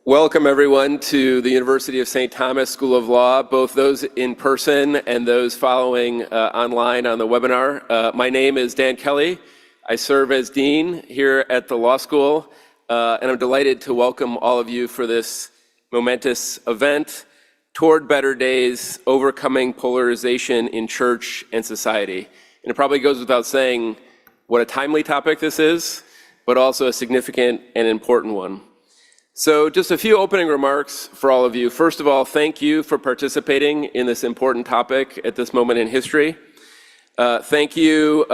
Welcome everyone to the University of St. Thomas School of Law, both those in person and those following online on the webinar. My name is Dan Kelly. I serve as Dean here at the law school, and I'm delighted to welcome all of you for this momentous event, Toward Better Days, Overcoming Polarization in Church and Society. And it probably goes without saying what a timely topic this is, but also a significant and important one. So just a few opening remarks for all of you. First of all, thank you for participating in this important topic at this moment in history. Thank you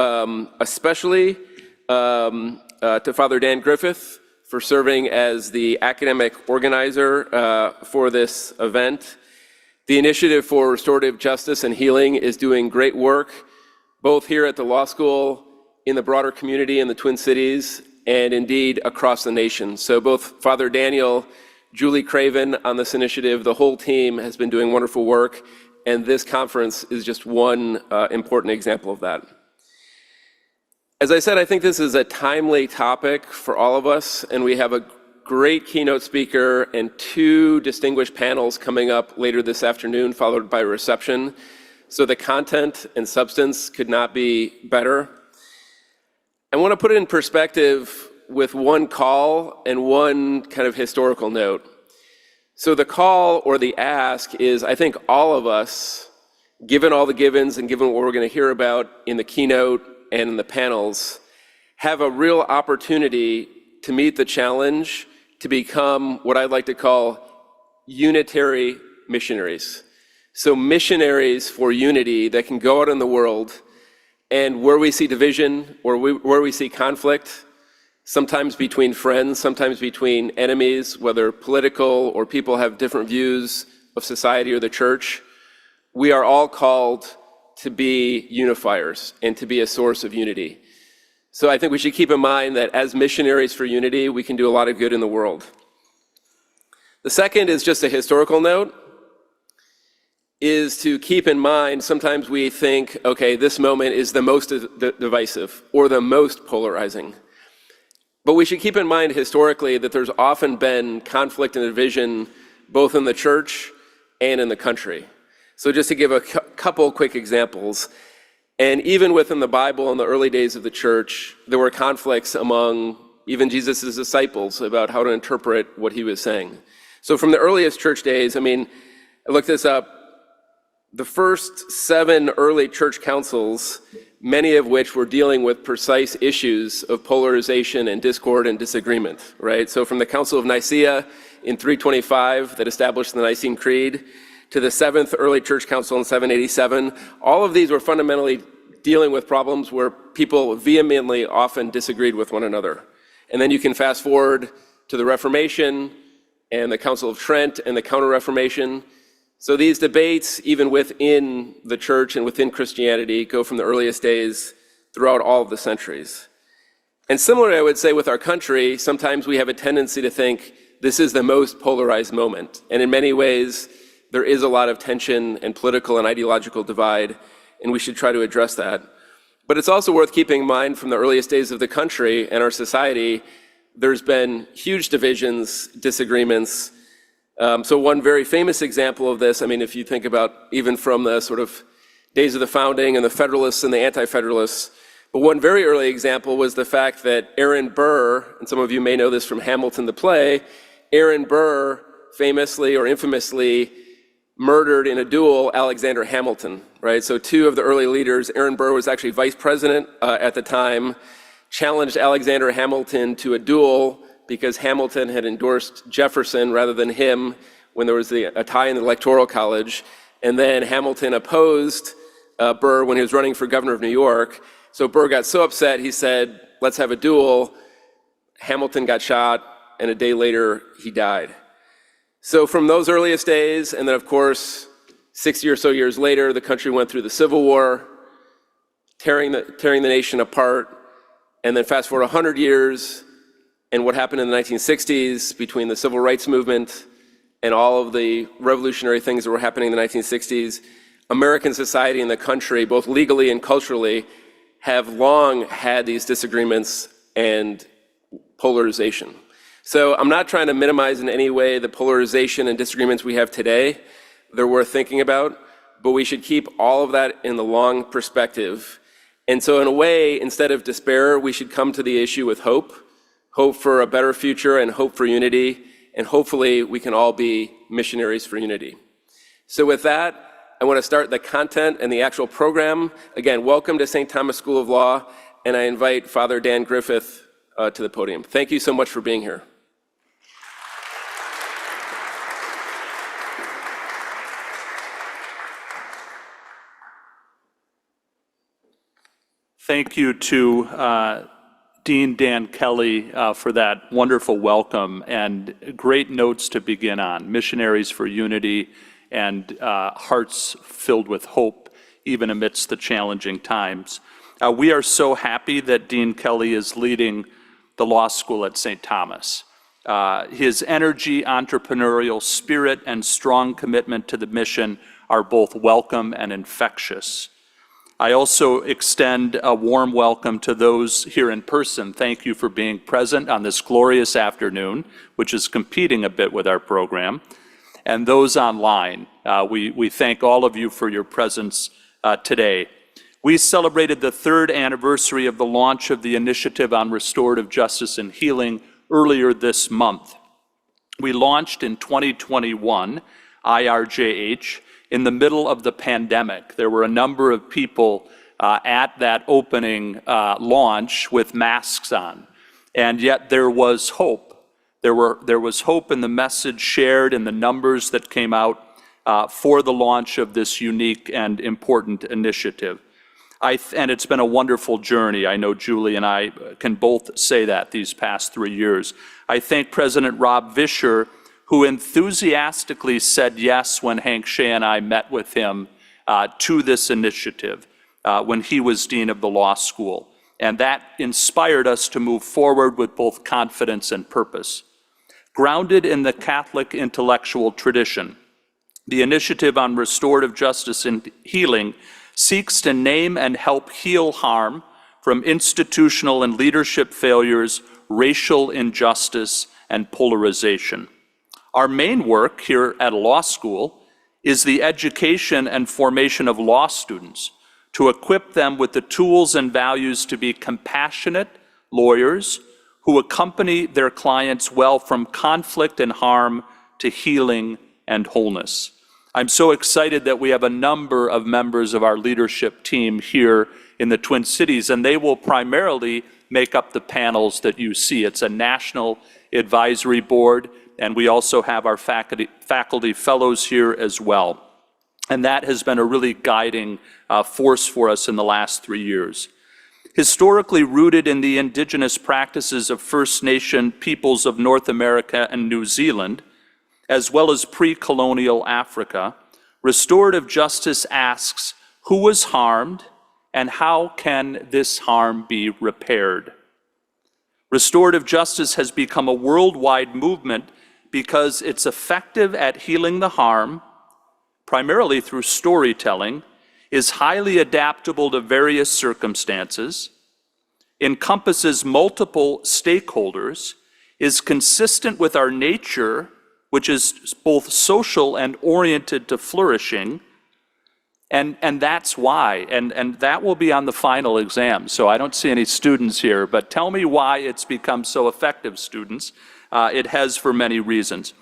especially to Father Dan Griffith for serving as the academic organizer for this event. The Initiative for Restorative Justice and Healing is doing great work, both here at the law school, in the broader community in the Twin Cities, and indeed across the nation. So both Father Daniel, Julie Craven on this initiative, the whole team has been doing wonderful work, and this conference is just one important example of that. As I said, I think this is a timely topic for all of us, and we have a great keynote speaker and two distinguished panels coming up later this afternoon, followed by a reception. So the content and substance could not be better. I want to put it in perspective with one call and one kind of historical note. So the call or the ask is, I think all of us, given all the givens and given what we're going to hear about in the keynote and in the panels, have a real opportunity to meet the challenge to become what I'd like to call unitary missionaries. So missionaries for unity that can go out in the world, and where we see division or where we see conflict, sometimes between friends, sometimes between enemies, whether political or people have different views of society or the church, we are all called to be unifiers and to be a source of unity. So I think we should keep in mind that as missionaries for unity, we can do a lot of good in the world. The second is just a historical note, is to keep in mind, sometimes we think, okay, this moment is the most divisive or the most polarizing. But we should keep in mind historically that there's often been conflict and division both in the church and in the country. So just to give a couple quick examples, and even within the Bible in the early days of the church, there were conflicts among even Jesus' disciples about how to interpret what he was saying. So from the earliest church days, I looked this up, the first 7 early church councils, many of which were dealing with precise issues of polarization and discord and disagreement, right? So from the Council of Nicaea in 325 that established the Nicene Creed, to the 7th early church council in 787, all of these were fundamentally dealing with problems where people vehemently often disagreed with one another. And then you can fast forward to the Reformation and the Council of Trent and the Counter-Reformation. So these debates, even within the church and within Christianity, go from the earliest days throughout all of the centuries. And similarly, I would say with our country, sometimes we have a tendency to think this is the most polarized moment. And in many ways, there is a lot of tension and political and ideological divide, and we should try to address that. But it's also worth keeping in mind from the earliest days of the country and our society, there's been huge divisions, disagreements. So one very famous example of this, if you think about even from the sort of days of the founding and the Federalists and the Anti-Federalists, but one very early example was the fact that Aaron Burr, and some of you may know this from Hamilton the play, Aaron Burr famously or infamously murdered in a duel Alexander Hamilton, right? So 2 of the early leaders, Aaron Burr was actually vice president at the time, challenged Alexander Hamilton to a duel because Hamilton had endorsed Jefferson rather than him when there was a tie in the Electoral College. And then Hamilton opposed Burr when he was running for governor of New York. So Burr got so upset, he said, let's have a duel. Hamilton got shot, and a day later, he died. So from those earliest days, and then of course, 60 or so years later, the country went through the Civil War, tearing the nation apart. And then fast forward 100 years, and what happened in the 1960s between the civil rights movement and all of the revolutionary things that were happening in the 1960s, American society and the country, both legally and culturally, have long had these disagreements and polarization. So I'm not trying to minimize in any way the polarization and disagreements we have today. They're worth thinking about, but we should keep all of that in the long perspective. And so in a way, instead of despair, we should come to the issue with hope for a better future and hope for unity, and hopefully we can all be missionaries for unity. So with that, I want to start the content and the actual program. Again, welcome to St. Thomas School of Law, and I invite Father Dan Griffith to the podium. Thank you so much for being here. Thank you to Dean Dan Kelly for that wonderful welcome and great notes to begin on, missionaries for unity and hearts filled with hope, even amidst the challenging times. We are so happy that Dean Kelly is leading the law school at St. Thomas. His energy, entrepreneurial spirit, and strong commitment to the mission are both welcome and infectious. I also extend a warm welcome to those here in person. Thank you for being present on this glorious afternoon, which is competing a bit with our program. And those online, we thank all of you for your presence today. We celebrated the third anniversary of the launch of the Initiative on Restorative Justice and Healing earlier this month. We launched in 2021, IRJH, in the middle of the pandemic. There were a number of people at that opening launch with masks on, and yet there was hope. There was hope in the message shared and the numbers that came out for the launch of this unique and important initiative. And it's been a wonderful journey. I know Julie and I can both say that these past 3 years. I thank President Rob Vischer, who enthusiastically said yes when Hank Shea and I met with him to this initiative when he was dean of the law school. And that inspired us to move forward with both confidence and purpose. Grounded in the Catholic intellectual tradition, the Initiative on Restorative Justice and Healing seeks to name and help heal harm from institutional and leadership failures, racial injustice, and polarization. Our main work here at a law school is the education and formation of law students to equip them with the tools and values to be compassionate lawyers who accompany their clients well from conflict and harm to healing and wholeness. I'm so excited that we have a number of members of our leadership team here in the Twin Cities, and they will primarily make up the panels that you see. It's a national advisory board, and we also have our faculty fellows here as well. And that has been a really guiding force for us in the last 3 years. Historically rooted in the indigenous practices of First Nation peoples of North America and New Zealand, as well as pre-colonial Africa, restorative justice asks, who was harmed and how can this harm be repaired? Restorative justice has become a worldwide movement because it's effective at healing the harm, primarily through storytelling, is highly adaptable to various circumstances, encompasses multiple stakeholders, is consistent with our nature, which is both social and oriented to flourishing, and that's why, and that will be on the final exam, so I don't see any students here, but tell me why it's become so effective, students. It has for many reasons.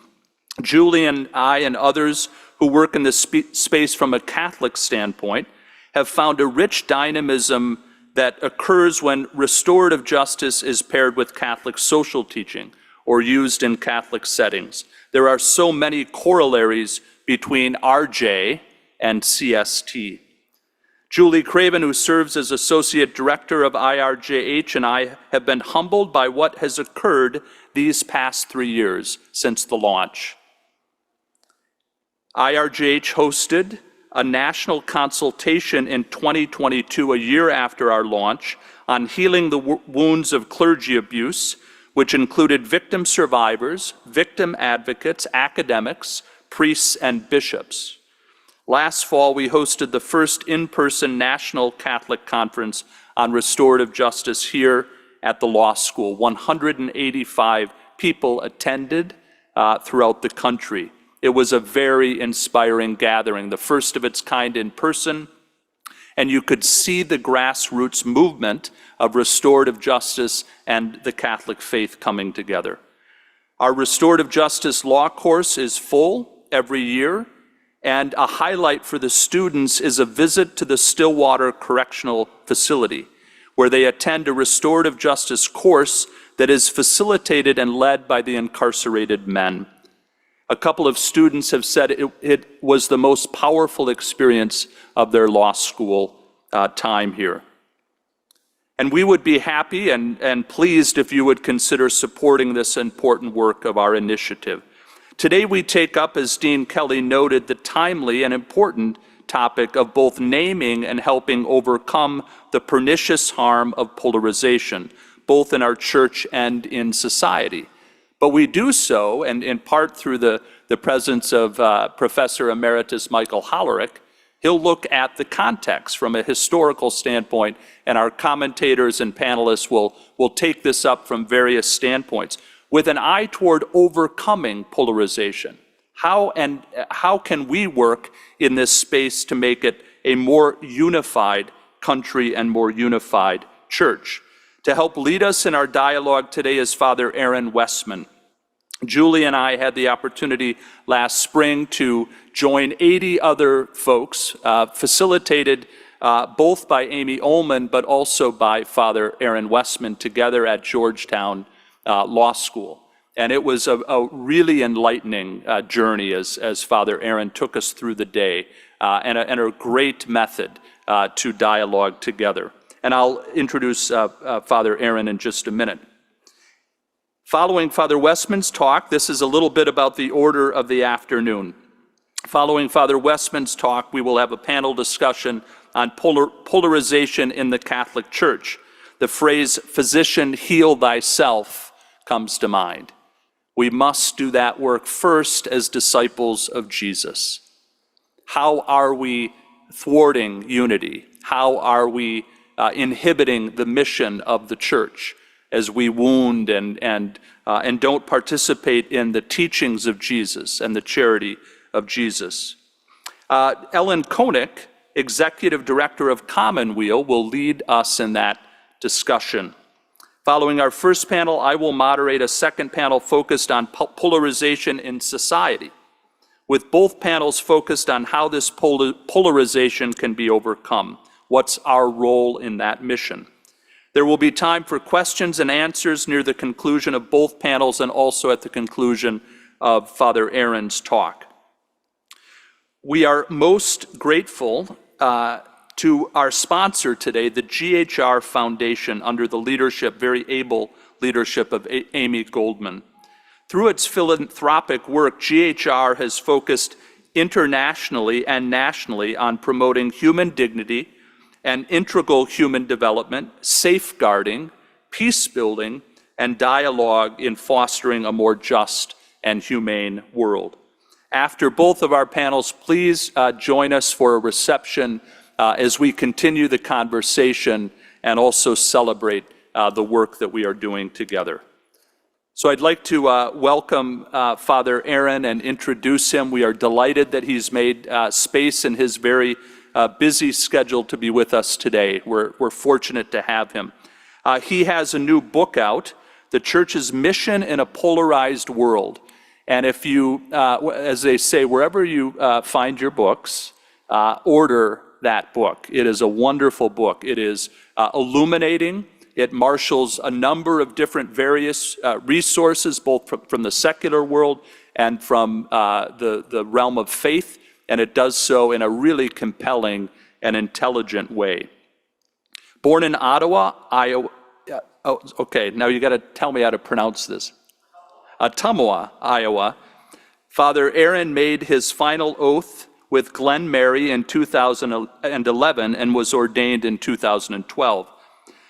Julie and I and others who work in this space from a Catholic standpoint have found a rich dynamism that occurs when restorative justice is paired with Catholic social teaching or used in Catholic settings. There are so many corollaries between RJ and CST. Julie Craven, who serves as Associate Director of IRJH, and I have been humbled by what has occurred these past 3 years since the launch. IRJH hosted a national consultation in 2022, a year after our launch, on healing the wounds of clergy abuse, which included victim survivors, victim advocates, academics, priests, and bishops. Last fall, we hosted the first in-person National Catholic Conference on Restorative Justice here at the law school. 185 people attended throughout the country. It was a very inspiring gathering, the first of its kind in person, and you could see the grassroots movement of restorative justice and the Catholic faith coming together. Our restorative justice law course is full every year, and a highlight for the students is a visit to the Stillwater Correctional Facility, where they attend a restorative justice course that is facilitated and led by the incarcerated men. A couple of students have said it was the most powerful experience of their law school time here. And we would be happy and pleased if you would consider supporting this important work of our initiative. Today we take up, as Dean Kelly noted, the timely and important topic of both naming and helping overcome the pernicious harm of polarization, both in our church and in society. But we do so, and in part through the presence of Professor Emeritus Michael Hollerick. He'll look at the context from a historical standpoint, and our commentators and panelists will take this up from various standpoints with an eye toward overcoming polarization. How can we work in this space to make it a more unified country and more unified church? To help lead us in our dialogue today is Father Aaron Wessman. Julie and I had the opportunity last spring to join 80 other folks, facilitated both by Amy Ullman, but also by Father Aaron Wessman, together at Georgetown Law School. And it was a really enlightening journey as Father Aaron took us through the day, and a great method to dialogue together. And I'll introduce Father Aaron in just a minute. Following Father Wessman's talk, this is a little bit about the order of the afternoon. Following Father Wessman's talk, we will have a panel discussion on polarization in the Catholic Church. The phrase, "physician, heal thyself," comes to mind. We must do that work first as disciples of Jesus. How are we thwarting unity? How are we inhibiting the mission of the church as we wound and don't participate in the teachings of Jesus and the charity of Jesus? Ellen Koenig, Executive Director of Commonweal, will lead us in that discussion. Following our first panel, I will moderate a second panel focused on polarization in society, with both panels focused on how this polarization can be overcome. What's our role in that mission? There will be time for questions and answers near the conclusion of both panels and also at the conclusion of Father Aaron's talk. We are most grateful to our sponsor today, the G.H.R. Foundation, under the leadership, very able leadership of Amy Goldman. Through its philanthropic work, G.H.R. has focused internationally and nationally on promoting human dignity and integral human development, safeguarding, peace building, and dialogue in fostering a more just and humane world. After both of our panels, please join us for a reception as we continue the conversation and also celebrate the work that we are doing together. So I'd like to welcome Father Aaron and introduce him. We are delighted that he's made space in his very busy schedule to be with us today. We're fortunate to have him. He has a new book out, The Church's Mission in a Polarized World. And if you, as they say, wherever you find your books, order that book. It is a wonderful book. It is illuminating. It marshals a number of different various resources, both from the secular world and from the realm of faith, and it does so in a really compelling and intelligent way. Born in Ottawa, Iowa, okay, now you got to tell me how to pronounce this. Ottumwa, Iowa, Father Aaron made his final oath with Glen Mary in 2011 and was ordained in 2012.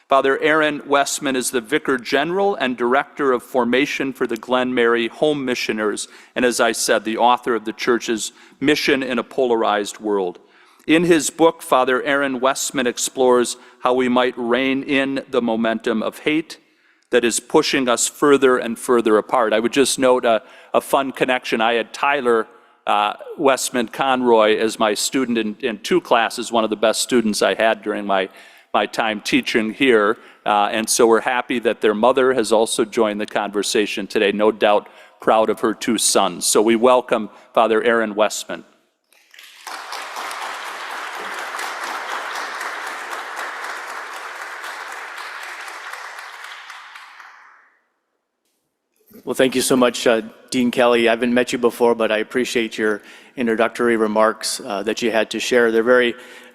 Father Aaron Wessman is the Vicar General and Director of Formation for the Glen Mary Home Missioners, and as I said, the author of the Church's Mission in a Polarized World. In his book, Father Aaron Wessman explores how we might rein in the momentum of hate, that is pushing us further and further apart. I would just note a fun connection. I had Tyler Wessman Conroy as my student in 2 classes, one of the best students I had during my time teaching here. And so we're happy that their mother has also joined the conversation today, no doubt proud of her 2 sons. So we welcome Father Aaron Wessman. Well, thank you so much, Dean Kelly. I haven't met you before, but I appreciate your introductory remarks that you had to share.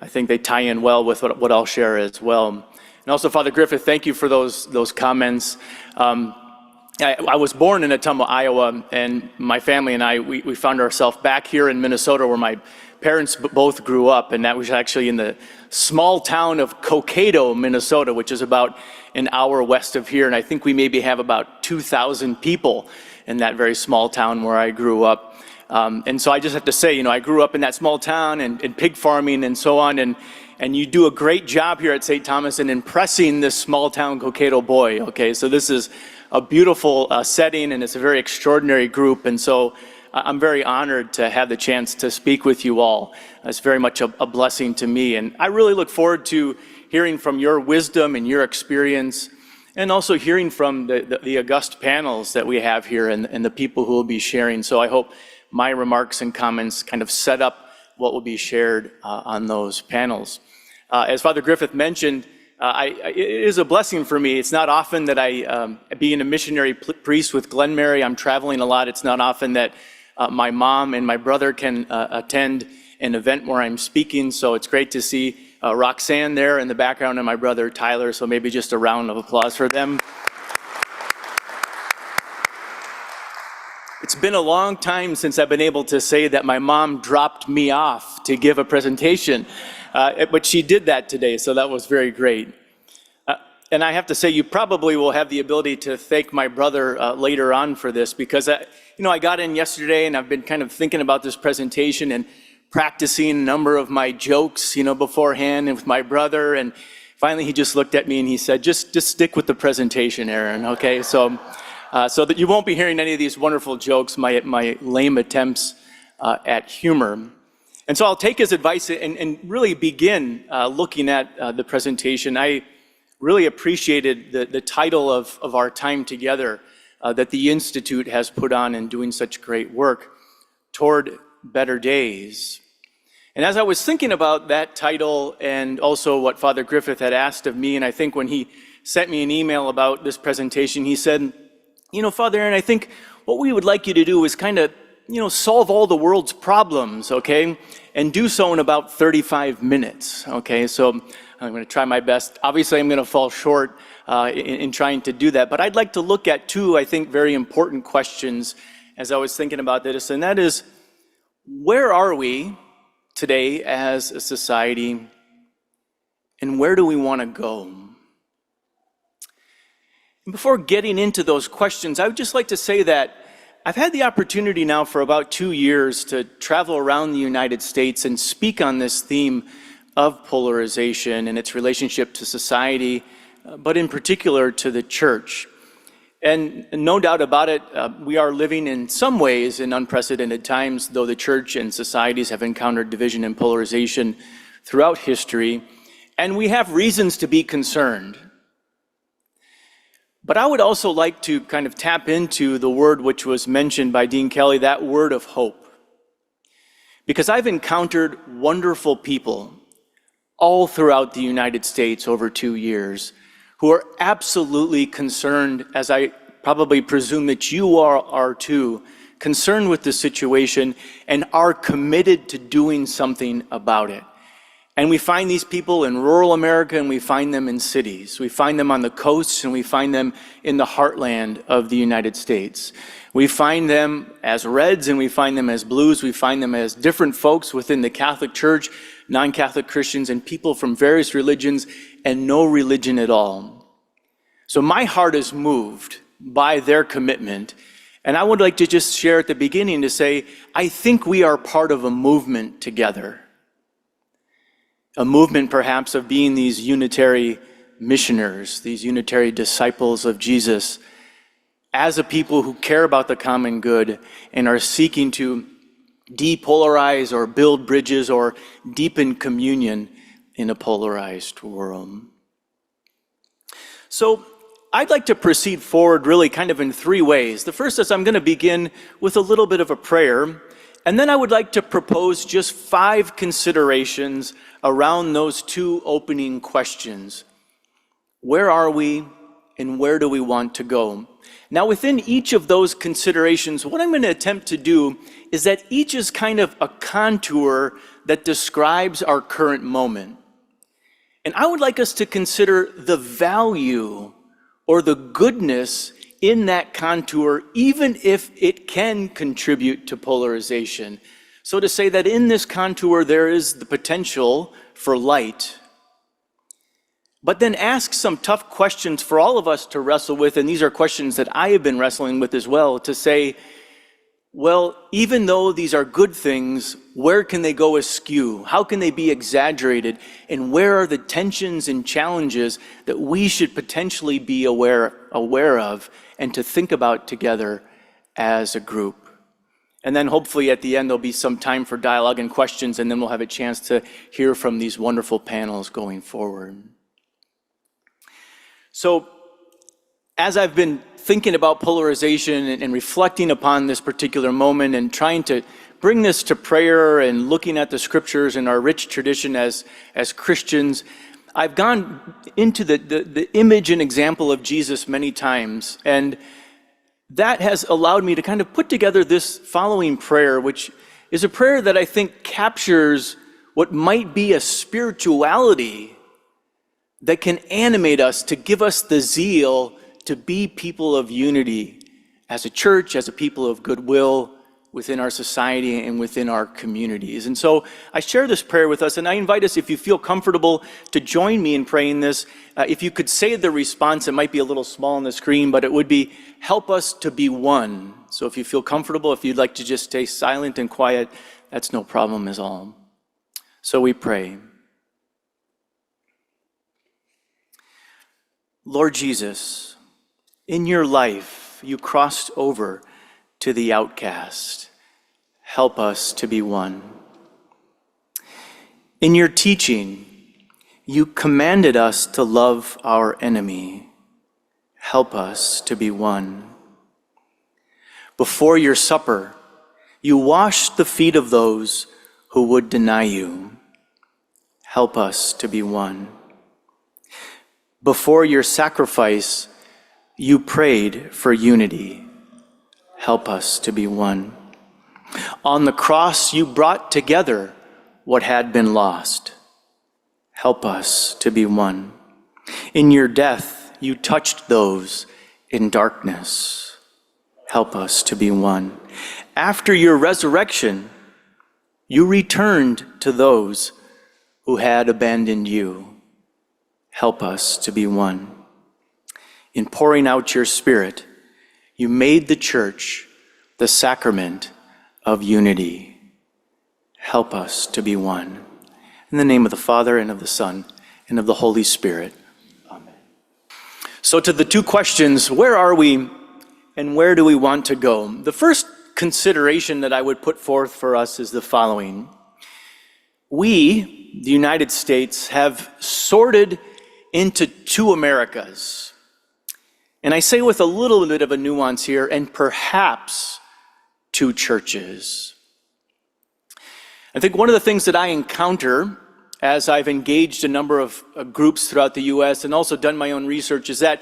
I think they tie in well with what I'll share as well. And also, Father Griffith, thank you for those comments. I was born in Ottumwa, Iowa, and my family and I, we found ourselves back here in Minnesota where my parents both grew up, and that was actually in the small town of Cokato, Minnesota, which is about an hour west of here. And I think we maybe have about 2,000 people in that very small town where I grew up. And so I just have to say, I grew up in that small town and pig farming and so on. And you do a great job here at St. Thomas in impressing this small town Cokato boy. Okay, so this is a beautiful setting, and it's a very extraordinary group. And so I'm very honored to have the chance to speak with you all. It's very much a blessing to me. And I really look forward to hearing from your wisdom and your experience, and also hearing from the august panels that we have here and the people who will be sharing. So I hope my remarks and comments kind of set up what will be shared on those panels. As Father Griffith mentioned, it is a blessing for me. It's not often that I, being a missionary priest with Glen Mary, I'm traveling a lot. It's not often that my mom and my brother can attend an event where I'm speaking, so it's great to see Roxanne there in the background and my brother Tyler, so maybe just a round of applause for them. It's been a long time since I've been able to say that my mom dropped me off to give a presentation, but she did that today, so that was very great. And I have to say, you probably will have the ability to thank my brother later on for this, because I got in yesterday and I've been kind of thinking about this presentation and practicing a number of my jokes, beforehand and with my brother. And finally, he just looked at me and he said, just stick with the presentation, Aaron, okay? So that you won't be hearing any of these wonderful jokes, my lame attempts at humor. And so I'll take his advice and really begin looking at the presentation. I really appreciated the title of our time together that the Institute has put on in doing such great work, Toward Better Days. And as I was thinking about that title and also what Father Griffith had asked of me, and I think when he sent me an email about this presentation, he said, Father Aaron, I think what we would like you to do is kind of, solve all the world's problems, okay? And do so in about 35 minutes, okay? So I'm going to try my best. Obviously, I'm going to fall short in trying to do that, but I'd like to look at 2, I think, very important questions as I was thinking about this, and that is, where are we today as a society, and where do we want to go? And before getting into those questions, I would just like to say that I've had the opportunity now for about 2 years to travel around the United States and speak on this theme of polarization and its relationship to society, but in particular to the church. And no doubt about it, we are living in some ways in unprecedented times, though the church and societies have encountered division and polarization throughout history, and we have reasons to be concerned. But I would also like to kind of tap into the word which was mentioned by Dean Kelly, that word of hope. Because I've encountered wonderful people all throughout the United States over 2 years who are absolutely concerned, as I probably presume that you are too, concerned with the situation and are committed to doing something about it. And we find these people in rural America, and we find them in cities. We find them on the coasts, and we find them in the heartland of the United States. We find them as reds, and we find them as blues. We find them as different folks within the Catholic Church, non-Catholic Christians, and people from various religions and no religion at all. So my heart is moved by their commitment. And I would like to just share at the beginning to say, I think we are part of a movement together. A movement perhaps of being these unitary missioners, these unitary disciples of Jesus, as a people who care about the common good and are seeking to depolarize or build bridges or deepen communion in a polarized world. So I'd like to proceed forward really kind of in three ways. The first is I'm going to begin with a little bit of a prayer, and then I would like to propose just 5 considerations around those 2 opening questions. Where are we and where do we want to go? Now, within each of those considerations, what I'm going to attempt to do is that each is kind of a contour that describes our current moment. And I would like us to consider the value or the goodness in that contour, even if it can contribute to polarization. So to say that in this contour there is the potential for light. But then ask some tough questions for all of us to wrestle with, and these are questions that I have been wrestling with as well, to say, well, even though these are good things, where can they go askew? How can they be exaggerated? And where are the tensions and challenges that we should potentially be aware of and to think about together as a group? And then hopefully at the end there'll be some time for dialogue and questions, and then we'll have a chance to hear from these wonderful panels going forward. So, as I've been thinking about polarization and reflecting upon this particular moment and trying to bring this to prayer and looking at the scriptures and our rich tradition as Christians, I've gone into the image and example of Jesus many times, and that has allowed me to kind of put together this following prayer, which is a prayer that I think captures what might be a spirituality that can animate us, to give us the zeal to be people of unity as a church, as a people of goodwill within our society and within our communities. And so I share this prayer with us, and I invite us, if you feel comfortable, to join me in praying this. If you could say the response, it might be a little small on the screen, but it would be, help us to be one. So if you feel comfortable, if you'd like to just stay silent and quiet, that's no problem at all. So we pray. Lord Jesus, in your life, you crossed over to the outcast. Help us to be one. In your teaching, you commanded us to love our enemy. Help us to be one. Before your supper, you washed the feet of those who would deny you. Help us to be one. Before your sacrifice, you prayed for unity. Help us to be one. On the cross, you brought together what had been lost. Help us to be one. In your death, you touched those in darkness. Help us to be one. After your resurrection, you returned to those who had abandoned you. Help us to be one. In pouring out your Spirit, you made the church the sacrament of unity. Help us to be one. In the name of the Father, and of the Son, and of the Holy Spirit. Amen. So to the 2 questions, where are we and where do we want to go? The first consideration that I would put forth for us is the following. We, the United States, have sorted into 2 Americas. And I say with a little bit of a nuance here, and perhaps 2 churches. I think one of the things that I encounter as I've engaged a number of groups throughout the U.S. and also done my own research is that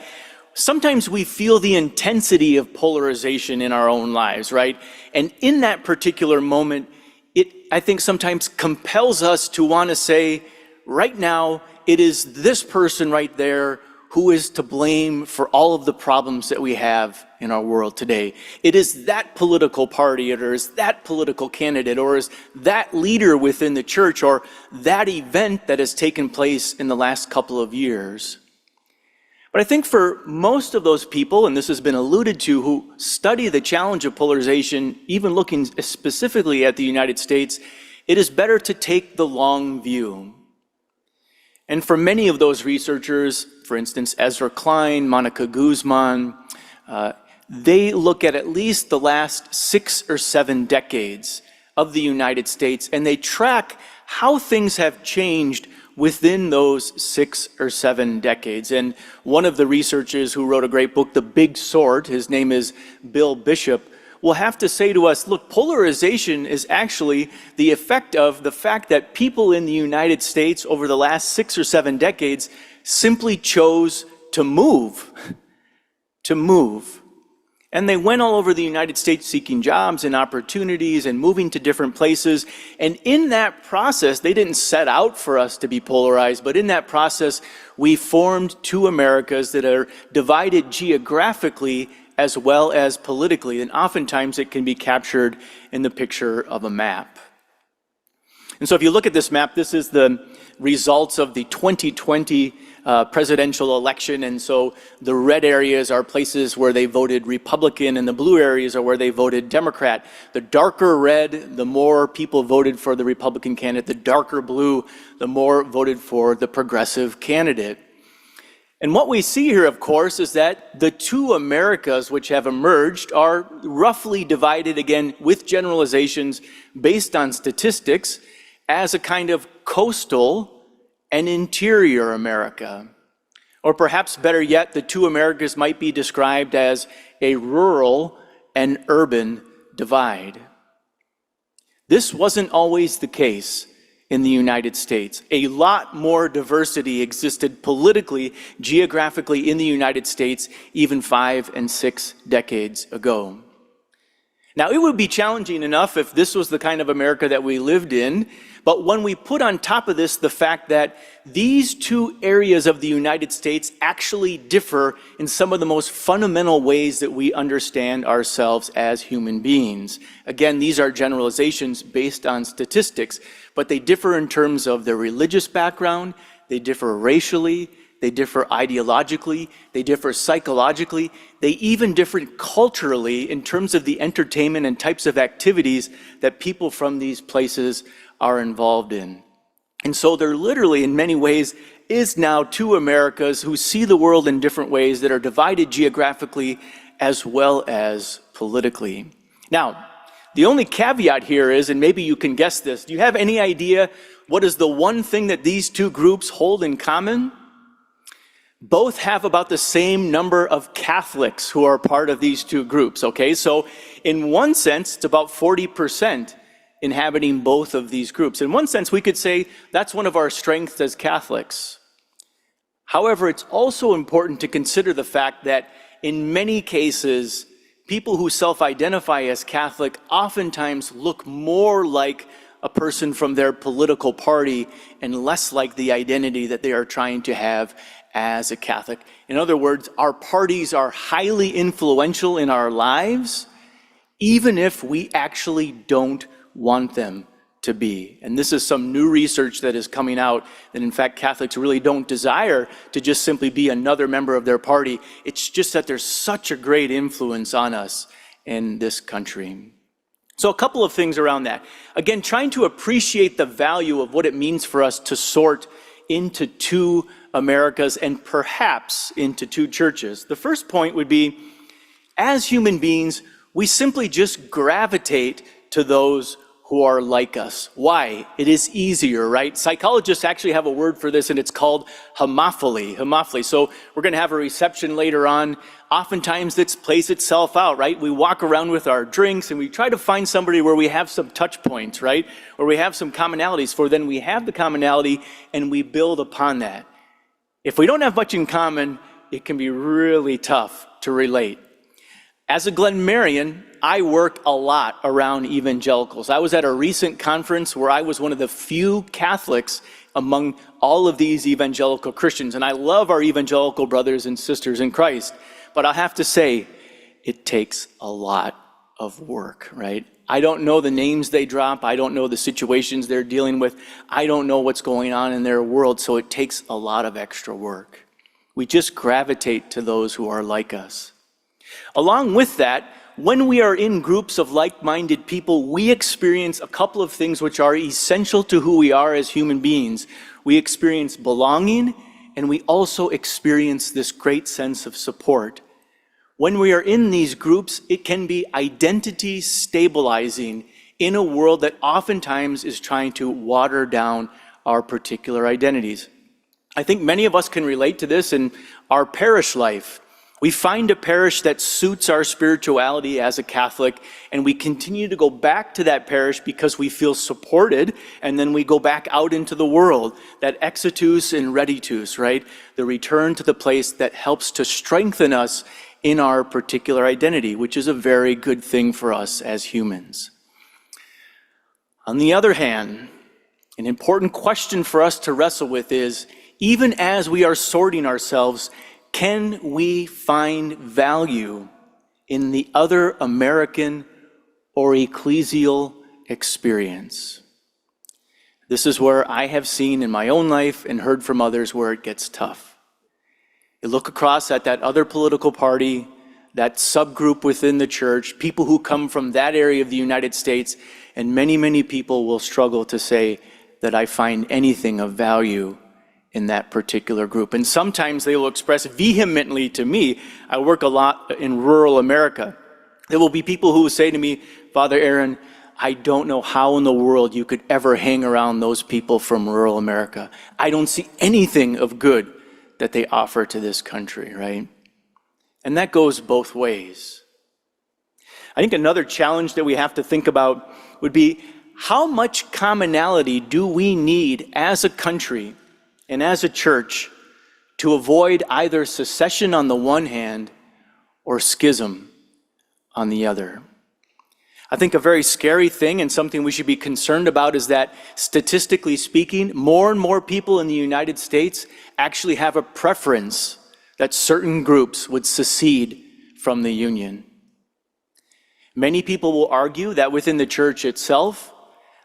sometimes we feel the intensity of polarization in our own lives, right? And in that particular moment, it, I think, sometimes compels us to want to say, right now, it is this person right there who is to blame for all of the problems that we have in our world today. It is that political party, or is that political candidate, or is that leader within the church, or that event that has taken place in the last couple of years. But I think for most of those people, and this has been alluded to, who study the challenge of polarization, even looking specifically at the United States, it is better to take the long view. And for many of those researchers, for instance, Ezra Klein, Monica Guzman, they look at least the last 6 or 7 decades of the United States, and they track how things have changed within those 6 or 7 decades. And one of the researchers who wrote a great book, The Big Sort, his name is Bill Bishop, will have to say to us, look, polarization is actually the effect of the fact that people in the United States over the last 6 or 7 decades simply chose to move. And they went all over the United States seeking jobs and opportunities and moving to different places. And in that process, they didn't set out for us to be polarized, but in that process, we formed 2 Americas that are divided geographically as well as politically. And oftentimes it can be captured in the picture of a map. And so if you look at this map, this is the results of the 2020 presidential election. And so the red areas are places where they voted Republican, and the blue areas are where they voted Democrat. The darker red, the more people voted for the Republican candidate. The darker blue, the more voted for the progressive candidate. And what we see here, of course, is that the 2 Americas which have emerged are roughly divided, again, with generalizations based on statistics, as a kind of coastal and interior America. Or perhaps better yet, the 2 Americas might be described as a rural and urban divide. This wasn't always the case in the United States. A lot more diversity existed politically, geographically in the United States even 5 and 6 decades ago. Now, it would be challenging enough if this was the kind of America that we lived in, but when we put on top of this the fact that these 2 areas of the United States actually differ in some of the most fundamental ways that we understand ourselves as human beings. Again, these are generalizations based on statistics, but they differ in terms of their religious background, they differ racially, they differ ideologically, they differ psychologically, they even differ culturally in terms of the entertainment and types of activities that people from these places are involved in. And so there literally, in many ways, is now 2 Americas who see the world in different ways that are divided geographically as well as politically. Now, the only caveat here is, and maybe you can guess this, do you have any idea what is the one thing that these 2 groups hold in common? Both have about the same number of Catholics who are part of these 2 groups, okay? So in one sense, it's about 40% inhabiting both of these groups. In one sense, we could say that's one of our strengths as Catholics. However, it's also important to consider the fact that in many cases, people who self-identify as Catholic oftentimes look more like a person from their political party and less like the identity that they are trying to have as a Catholic. In other words, our parties are highly influential in our lives, even if we actually don't want them to be. And this is some new research that is coming out that in fact Catholics really don't desire to just simply be another member of their party. It's just that there's such a great influence on us in this country. So a couple of things around that. Again, trying to appreciate the value of what it means for us to sort into 2 Americas and perhaps into 2 churches. The first point would be, as human beings, we simply just gravitate to those who are like us. Why? It is easier, right? Psychologists actually have a word for this, and it's called homophily. Homophily. So we're going to have a reception later on. Oftentimes this plays itself out, right? We walk around with our drinks and we try to find somebody where we have some touch points, right? Where we have some commonalities, for then we have the commonality and we build upon that. If we don't have much in common, it can be really tough to relate. As a Glenmarian, I work a lot around evangelicals. I was at a recent conference where I was one of the few Catholics among all of these evangelical Christians. And I love our evangelical brothers and sisters in Christ. But I have to say, it takes a lot of work, right? I don't know the names they drop. I don't know the situations they're dealing with. I don't know what's going on in their world. So it takes a lot of extra work. We just gravitate to those who are like us. Along with that, when we are in groups of like-minded people, we experience a couple of things which are essential to who we are as human beings. We experience belonging and we also experience this great sense of support. When we are in these groups, it can be identity stabilizing in a world that oftentimes is trying to water down our particular identities. I think many of us can relate to this in our parish life. We find a parish that suits our spirituality as a Catholic, and we continue to go back to that parish because we feel supported, and then we go back out into the world. That exitus and reditus, right? The return to the place that helps to strengthen us in our particular identity, which is a very good thing for us as humans. On the other hand, an important question for us to wrestle with is, even as we are sorting ourselves, can we find value in the other American or ecclesial experience? This is where I have seen in my own life and heard from others where it gets tough. You look across at that other political party, that subgroup within the church, people who come from that area of the United States, and many, many people will struggle to say that I find anything of value in that particular group. And sometimes they will express vehemently to me, I work a lot in rural America. There will be people who will say to me, Father Aaron, I don't know how in the world you could ever hang around those people from rural America. I don't see anything of good that they offer to this country, right? And that goes both ways. I think another challenge that we have to think about would be, how much commonality do we need as a country and as a church to avoid either secession on the one hand or schism on the other? I think a very scary thing and something we should be concerned about is that, statistically speaking, more and more people in the United States actually have a preference that certain groups would secede from the Union. Many people will argue that within the church itself,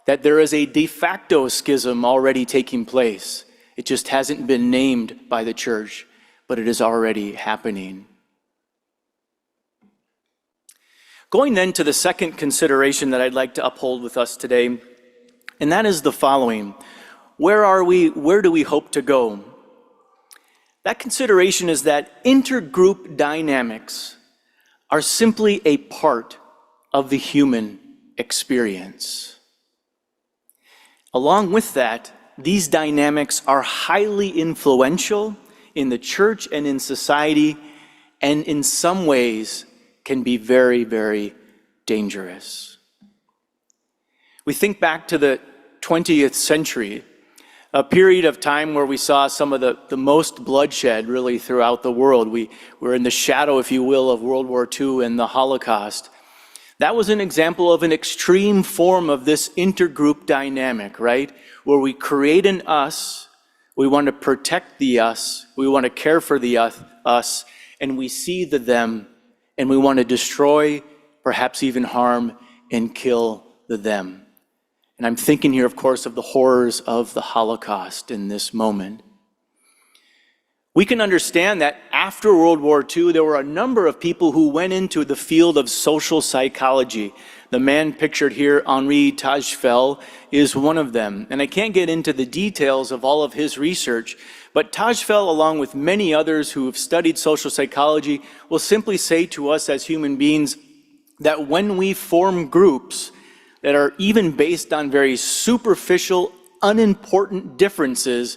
that there is a de facto schism already taking place. It just hasn't been named by the church, but it is already happening. Going then to the second consideration that I'd like to uphold with us today, and that is the following. Where are we? Where do we hope to go? That consideration is that intergroup dynamics are simply a part of the human experience. Along with that, these dynamics are highly influential in the church and in society, and in some ways can be very, very dangerous. We think back to the 20th century, a period of time where we saw some of the most bloodshed really throughout the world. We were in the shadow, if you will, of World War II and the Holocaust. That was an example of an extreme form of this intergroup dynamic, right? Where we create an us, we want to protect the us, we want to care for the us, and we see the them, and we want to destroy, perhaps even harm, and kill the them. And I'm thinking here, of course, of the horrors of the Holocaust in this moment. We can understand that after World War II, there were a number of people who went into the field of social psychology. The man pictured here, Henri Tajfel, is one of them. And I can't get into the details of all of his research, but Tajfel, along with many others who have studied social psychology, will simply say to us as human beings that when we form groups that are even based on very superficial, unimportant differences,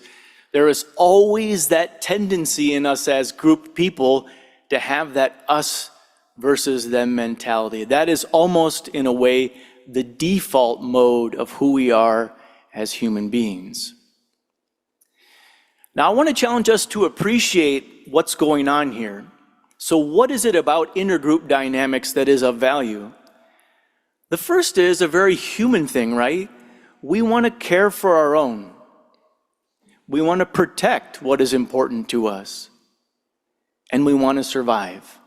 there is always that tendency in us as group people to have that us versus them mentality. That is almost, in a way, the default mode of who we are as human beings. Now, I want to challenge us to appreciate what's going on here. So what is it about intergroup dynamics that is of value? The first is a very human thing, right? We want to care for our own. We want to protect what is important to us, and we want to survive.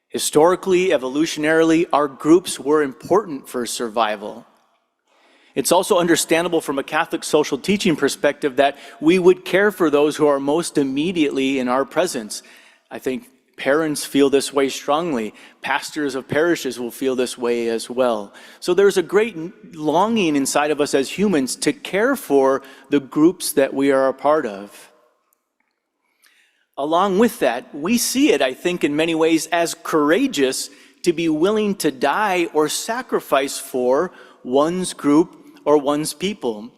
Historically, evolutionarily, our groups were important for survival. It's also understandable from a Catholic social teaching perspective that we would care for those who are most immediately in our presence. I think parents feel this way strongly. Pastors of parishes will feel this way as well. So there's a great longing inside of us as humans to care for the groups that we are a part of. along with that, we see it, I think, in many ways as courageous to be willing to die or sacrifice for one's group or one's people.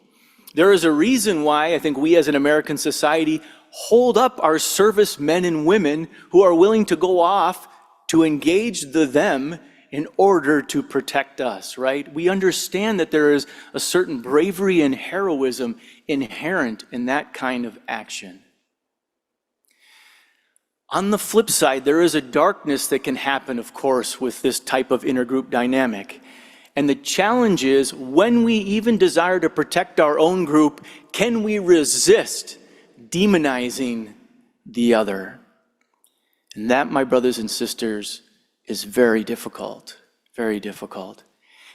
There is a reason why I think we as an American society hold up our service men and women who are willing to go off to engage them in order to protect us, right? We understand that there is a certain bravery and heroism inherent in that kind of action. On the flip side, there is a darkness that can happen, of course, with this type of intergroup dynamic. And the challenge is, when we even desire to protect our own group, can we resist demonizing the other? And that, my brothers and sisters, is very difficult, very difficult.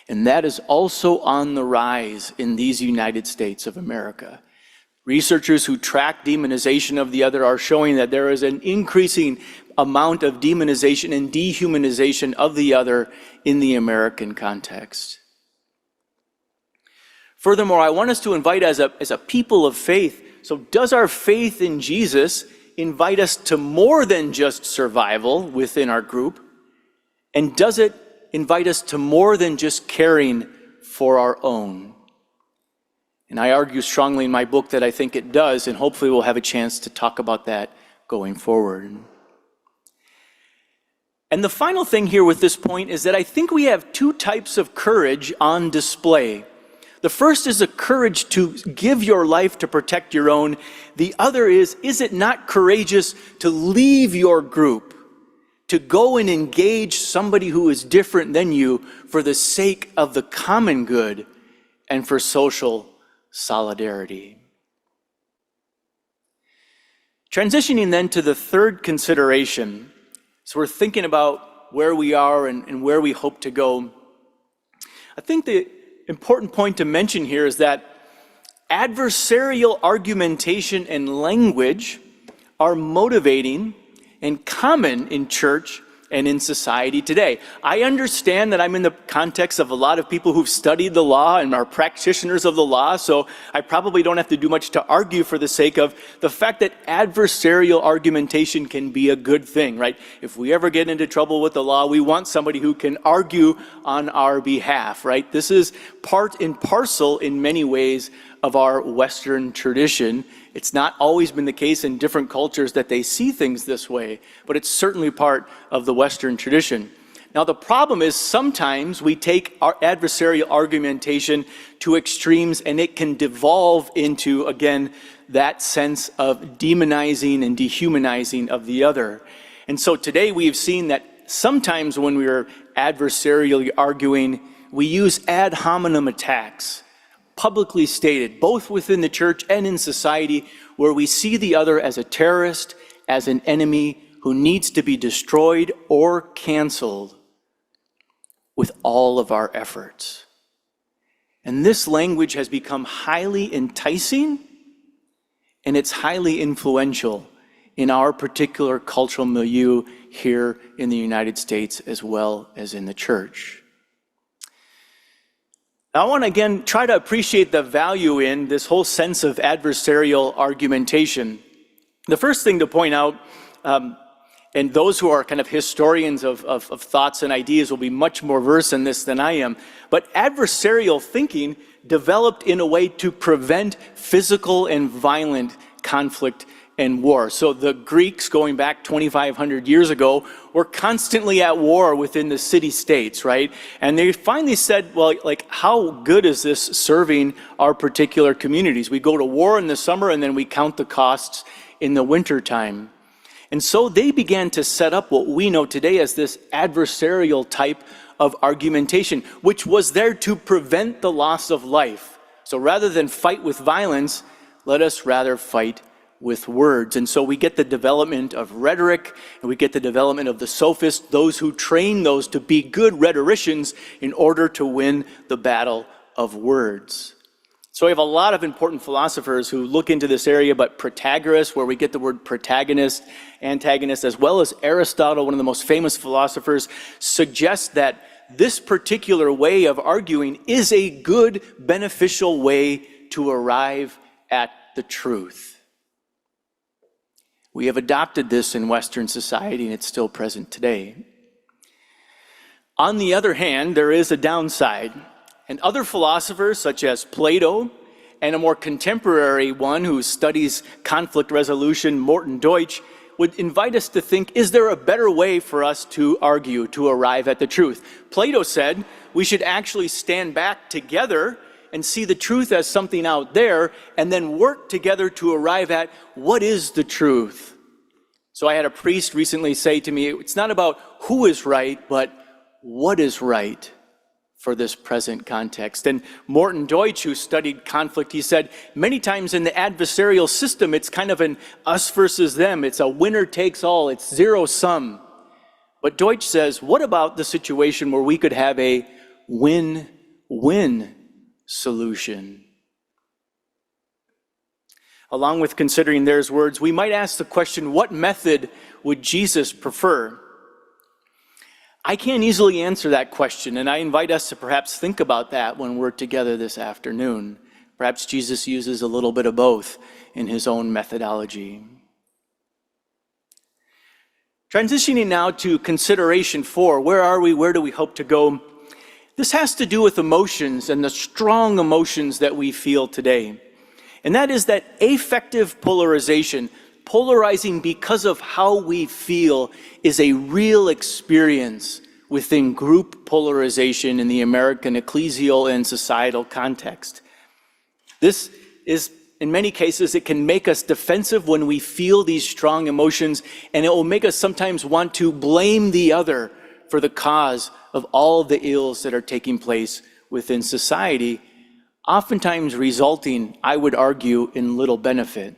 And that is also on the rise in these United States of America. Researchers who track demonization of the other are showing that there is an increasing amount of demonization and dehumanization of the other in the American context. Furthermore, I want us to invite as a people of faith, so does our faith in Jesus invite us to more than just survival within our group? And does it invite us to more than just caring for our own? And I argue strongly in my book that I think it does, and hopefully we'll have a chance to talk about that going forward. And the final thing here with this point is that I think we have two types of courage on display. The first is a courage to give your life to protect your own. The other is it not courageous to leave your group, to go and engage somebody who is different than you for the sake of the common good and for social solidarity? Transitioning then to the third consideration. So we're thinking about where we are and where we hope to go. I think the important point to mention here is that adversarial argumentation and language are motivating and common in church and in society today. I understand that I'm in the context of a lot of people who've studied the law and are practitioners of the law, so I probably don't have to do much to argue for the sake of the fact that adversarial argumentation can be a good thing, right? If we ever get into trouble with the law, we want somebody who can argue on our behalf, right? This is part and parcel in many ways of our Western tradition. It's not always been the case in different cultures that they see things this way, but it's certainly part of the Western tradition. Now, the problem is sometimes we take our adversarial argumentation to extremes, and it can devolve into, again, that sense of demonizing and dehumanizing of the other. And so today we've seen that sometimes when we are adversarially arguing, we use ad hominem attacks, publicly stated, both within the church and in society, where we see the other as a terrorist, as an enemy who needs to be destroyed or canceled with all of our efforts. And this language has become highly enticing, and it's highly influential in our particular cultural milieu here in the United States as well as in the church. I want to again try to appreciate the value in this whole sense of adversarial argumentation. The first thing to point out, and those who are kind of historians of thoughts and ideas will be much more versed in this than I am, but adversarial thinking developed in a way to prevent physical and violent conflict and war. So the Greeks, going back 2,500 years ago, were constantly at war within the city-states, right? And they finally said, well, like, how good is this serving our particular communities? We go to war in the summer, and then we count the costs in the wintertime. And so they began to set up what we know today as this adversarial type of argumentation, which was there to prevent the loss of life. So rather than fight with violence, let us rather fight with words. And so we get the development of rhetoric, and we get the development of the sophists, those who train those to be good rhetoricians in order to win the battle of words. So we have a lot of important philosophers who look into this area, but Protagoras, where we get the word protagonist, antagonist, as well as Aristotle, one of the most famous philosophers, suggests that this particular way of arguing is a good, beneficial way to arrive at the truth. We have adopted this in Western society, and it's still present today. On the other hand, there is a downside, and other philosophers such as Plato and a more contemporary one who studies conflict resolution, Morton Deutsch, would invite us to think, is there a better way for us to argue, to arrive at the truth? Plato said we should actually stand back together and see the truth as something out there, and then work together to arrive at what is the truth. So I had a priest recently say to me, it's not about who is right, but what is right for this present context. And Morton Deutsch, who studied conflict, he said, many times in the adversarial system, it's kind of an us versus them. It's a winner takes all. It's zero sum. But Deutsch says, what about the situation where we could have a win-win solution? Along with considering their words, we might ask the question, what method would Jesus prefer? I can't easily answer that question, and I invite us to perhaps think about that when we're together this afternoon. Perhaps Jesus uses a little bit of both in his own methodology. Transitioning now to consideration 4, where are we? Where do we hope to go? This has to do with emotions and the strong emotions that we feel today. And that is that affective polarization, polarizing because of how we feel, is a real experience within group polarization in the American ecclesial and societal context. This is, in many cases, it can make us defensive when we feel these strong emotions, and it will make us sometimes want to blame the other for the cause of all the ills that are taking place within society, oftentimes resulting, I would argue, in little benefit.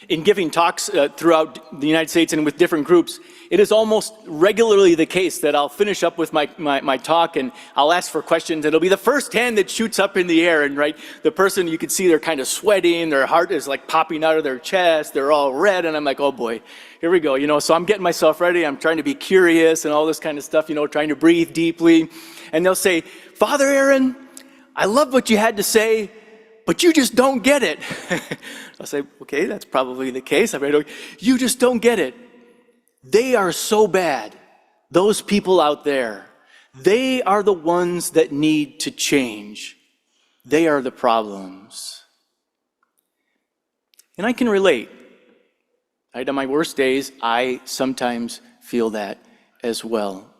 In giving talks throughout the United States and with different groups, it is almost regularly the case that I'll finish up with my talk and I'll ask for questions. It'll be the first hand that shoots up in the air, and right, the person, you can see they're kind of sweating, their heart is like popping out of their chest, they're all red, and I'm like, oh boy, here we go, so I'm getting myself ready, I'm trying to be curious and all this kind of stuff, trying to breathe deeply. And they'll say, Father Aaron, I love what you had to say, but you just don't get it. I'll say, okay, that's probably the case. You just don't get it. They are so bad. Those people out there, they are the ones that need to change. They are the problems. And I can relate. On my worst days, I sometimes feel that as well.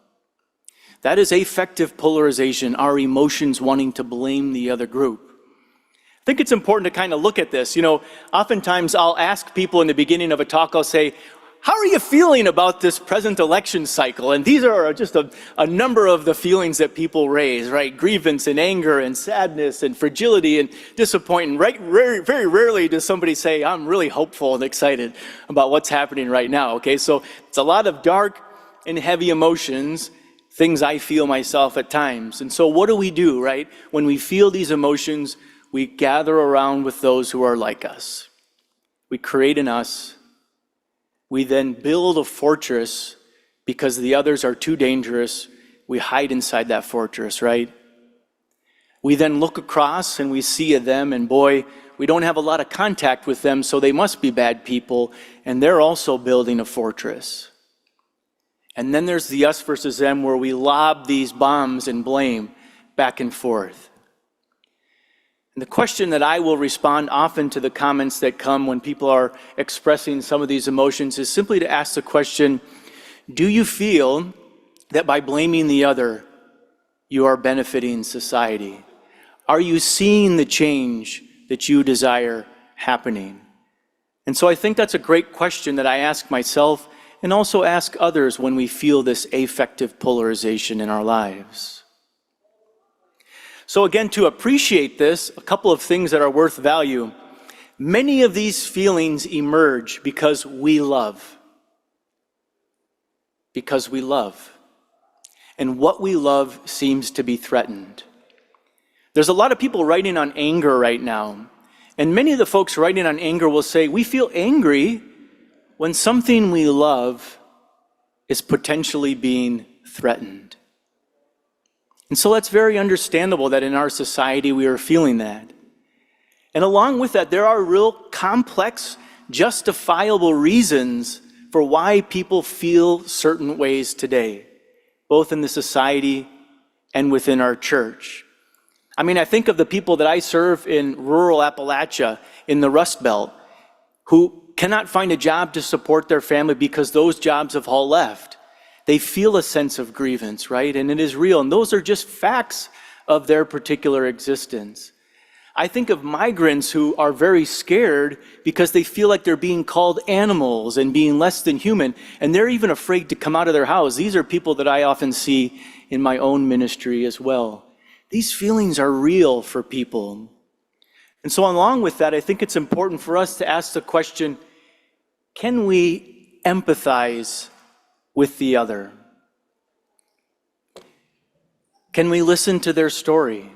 That is affective polarization, our emotions wanting to blame the other group. I think it's important to kind of look at this. Oftentimes I'll ask people in the beginning of a talk, I'll say, how are you feeling about this present election cycle? And these are just a number of the feelings that people raise, right? Grievance and anger and sadness and fragility and disappointment. Right? Very rarely does somebody say, I'm really hopeful and excited about what's happening right now, okay? So it's a lot of dark and heavy emotions, things I feel myself at times. And so what do we do, right? When we feel these emotions, we gather around with those who are like us. We create an us. We then build a fortress because the others are too dangerous. We hide inside that fortress, right? We then look across and we see them, and boy, we don't have a lot of contact with them, so they must be bad people, and they're also building a fortress. And then there's the us versus them, where we lob these bombs and blame back and forth. And the question that I will respond often to the comments that come when people are expressing some of these emotions is simply to ask the question, do you feel that by blaming the other, you are benefiting society? Are you seeing the change that you desire happening? And so I think that's a great question that I ask myself and also ask others when we feel this affective polarization in our lives. So again, to appreciate this, a couple of things that are worth value. Many of these feelings emerge because we love. Because we love. And what we love seems to be threatened. There's a lot of people writing on anger right now. And many of the folks writing on anger will say, we feel angry when something we love is potentially being threatened. And so that's very understandable that in our society we are feeling that. And along with that, there are real complex justifiable reasons for why people feel certain ways today, both in the society and within our church. I mean, I think of the people that I serve in rural Appalachia, in the Rust Belt, who cannot find a job to support their family because those jobs have all left. They feel a sense of grievance, right? And it is real. And those are just facts of their particular existence. I think of migrants who are very scared because they feel like they're being called animals and being less than human, and they're even afraid to come out of their house. These are people that I often see in my own ministry as well. These feelings are real for people. And so along with that, I think it's important for us to ask the question, can we empathize with the other? Can we listen to their story?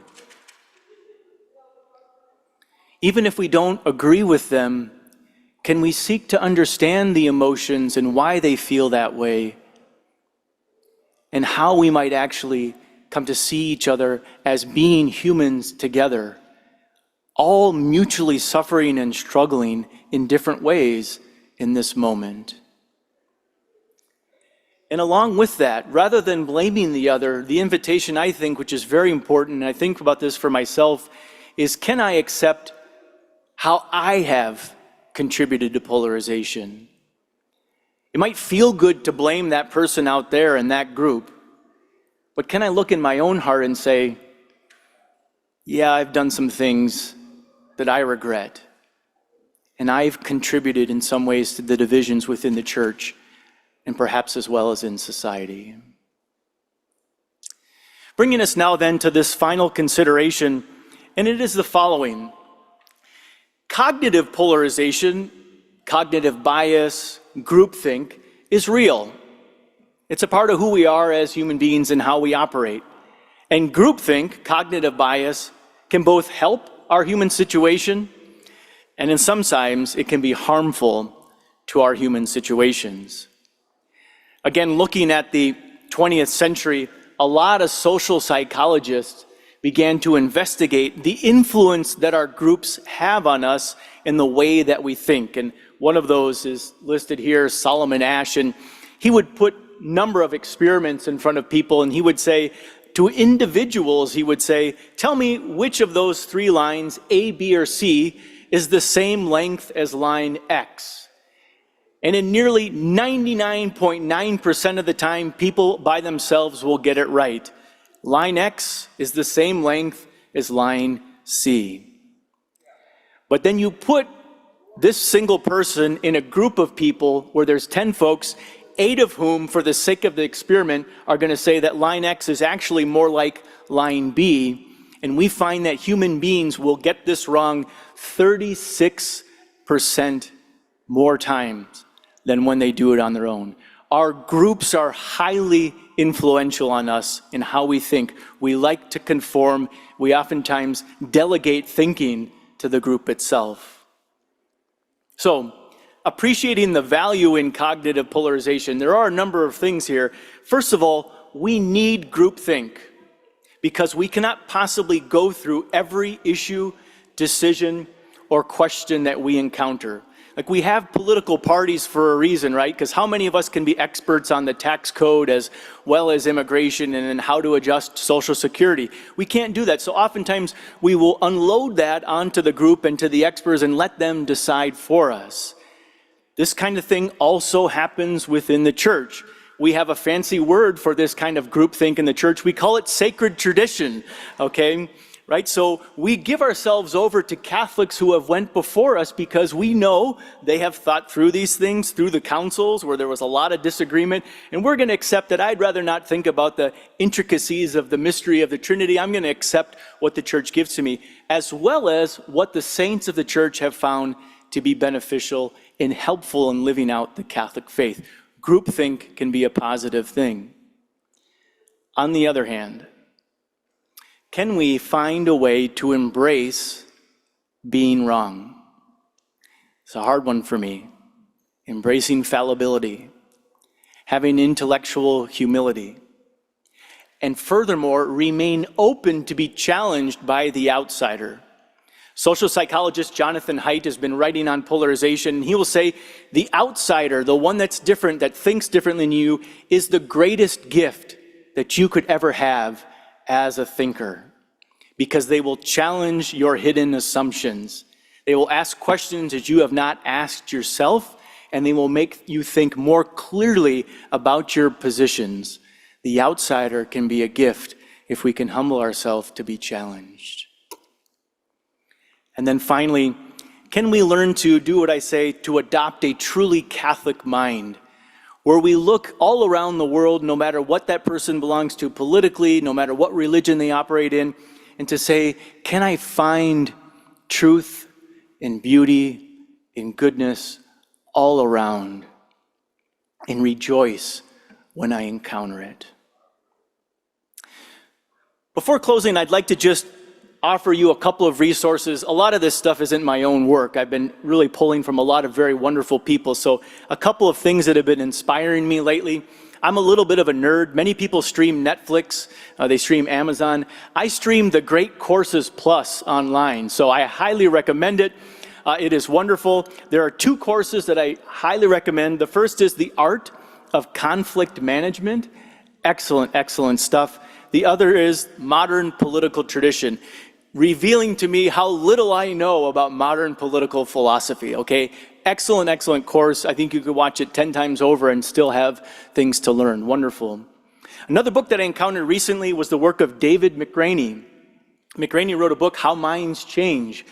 Even if we don't agree with them, can we seek to understand the emotions and why they feel that way, and how we might actually come to see each other as being humans together, all mutually suffering and struggling in different ways in this moment? And along with that, rather than blaming the other, the invitation, I think, which is very important, and I think about this for myself, is can I accept how I have contributed to polarization? It might feel good to blame that person out there in that group, but can I look in my own heart and say, yeah, I've done some things that I regret, and I've contributed in some ways to the divisions within the church, and perhaps as well as in society. Bringing us now then to this final consideration, and it is the following. Cognitive polarization, cognitive bias, groupthink is real. It's a part of who we are as human beings and how we operate. And groupthink, cognitive bias, can both help our human situation, and in sometimes it can be harmful to our human situations. Again, looking at the 20th century, a lot of social psychologists began to investigate the influence that our groups have on us in the way that we think. And one of those is listed here, Solomon Asch, and he would put a number of experiments in front of people, and he would say, to individuals, he would say, tell me which of those three lines, A, B, or C, is the same length as line X. And in nearly 99.9% of the time, people by themselves will get it right. Line X is the same length as line C. But then you put this single person in a group of people where there's 10 folks, 8 of whom, for the sake of the experiment, are going to say that line X is actually more like line B. And we find that human beings will get this wrong 36% more times than when they do it on their own. Our groups are highly influential on us in how we think. We like to conform. We oftentimes delegate thinking to the group itself. So, appreciating the value in cognitive polarization, there are a number of things here. First of all, we need groupthink because we cannot possibly go through every issue, decision, or question that we encounter. Like, we have political parties for a reason, right? Because how many of us can be experts on the tax code as well as immigration and how to adjust Social Security? We can't do that. So oftentimes we will unload that onto the group and to the experts and let them decide for us. This kind of thing also happens within the church. We have a fancy word for this kind of groupthink in the church. We call it sacred tradition, okay? Right? So we give ourselves over to Catholics who have went before us because we know they have thought through these things through the councils where there was a lot of disagreement, and we're going to accept that I'd rather not think about the intricacies of the mystery of the Trinity. I'm going to accept what the church gives to me, as well as what the saints of the church have found to be beneficial and helpful in living out the Catholic faith. Groupthink can be a positive thing. On the other hand, can we find a way to embrace being wrong? It's a hard one for me. Embracing fallibility, having intellectual humility, and furthermore, remain open to be challenged by the outsider. Social psychologist Jonathan Haidt has been writing on polarization. He will say, the outsider, the one that's different, that thinks differently than you, is the greatest gift that you could ever have as a thinker, because they will challenge your hidden assumptions. They will ask questions that you have not asked yourself, and they will make you think more clearly about your positions. The outsider can be a gift if we can humble ourselves to be challenged. And then finally, can we learn to do what I say, to adopt a truly Catholic mind, where we look all around the world, no matter what that person belongs to politically, no matter what religion they operate in, and to say, can I find truth and beauty and goodness all around, and rejoice when I encounter it? Before closing, I'd like to just offer you a couple of resources. A lot of this stuff isn't my own work. I've been really pulling from a lot of very wonderful people. So a couple of things that have been inspiring me lately. I'm a little bit of a nerd. Many people stream Netflix, they stream Amazon. I stream the Great Courses Plus online, so I highly recommend it. It is wonderful. There are 2 courses that I highly recommend. The first is The Art of Conflict Management. Excellent, excellent stuff. The other is Modern Political Tradition, revealing to me how little I know about modern political philosophy, okay? Excellent, excellent course. I think you could watch it 10 times over and still have things to learn. Wonderful. Another book that I encountered recently was the work of David McRaney. McRaney wrote a book, How Minds Change.